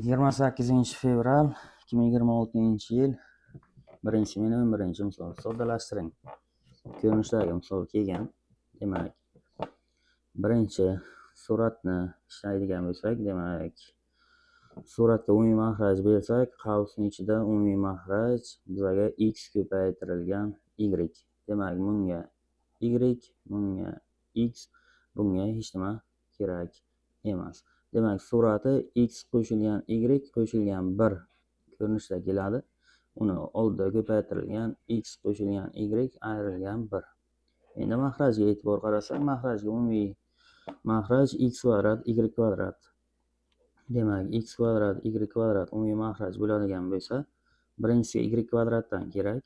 28 fevral 2026-yil 1-11 soddalashtiring. Ko'rinishdagi misol kelgan. Demak, birinchi suratni ishlaydigan bo'lsak, demak, suratga umumiy mahraj bersak, qavsning ichida umumiy mahraj bizga x ko'paytirilgan y. Demak, bunga y, bunga x, bunga hech nima kerak emas. Demak, surati x qo'shilgan y qo'shilgan 1 ko'rinishda keladi. Uni oldida ko'paytirilgan x qo'shilgan y ayrilgan 1. Endi mahrajga e'tibor qarasak, mahrajga umumiy mahraj x kvadrat y kvadrat. Demak, x kvadrat y kvadrat umumiy mahraj bo'ladigan bo'lsa, birinchisiga y kvadratdan kerak,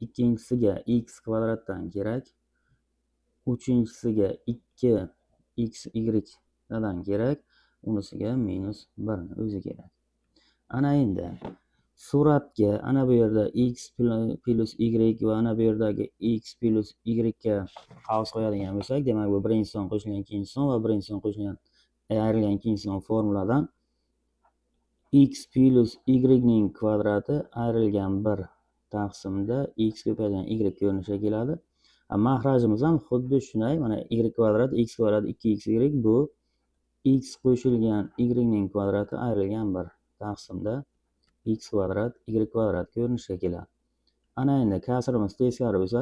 ikkinchisiga x kvadratdan kerak, uchinchisiga 2xy dan kerak, unisiga minus 1 ni o'zi kerak. Ana endi suratga ana bu yerda x plus y va ana bu yerdagi x plus y ga qavs qo'yadigan bo'lsak, demak bu birinchi son qo'shilgan ikkinchi son va birinchi son qo'shilgan ayrilgan ikkinchi son formuladan x plus y ning kvadrati ayrilgan 1 taqsimda x ko'paygan y ko'rinishiga keladi. Mahrajimiz ham xuddi shunday. Mana y kvadrat x kvadrat 2xy bu x qo'shilgan y ning kvadrati ayrilgan 1 taqsimda x kvadrat y kvadrat ko'rinishiga keladi. Ana endi kasrimiz teskari bo'lsa,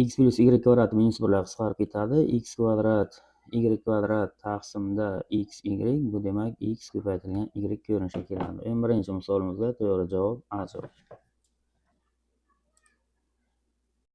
x plus y kvadrat minus 1 lar qisqarib ketadi. X kvadrat y kvadrat taqsimda xy, bu demak x ko'paytirilgan y ko'rinishiga keladi. 11-misolimizda to'g'ri javob A.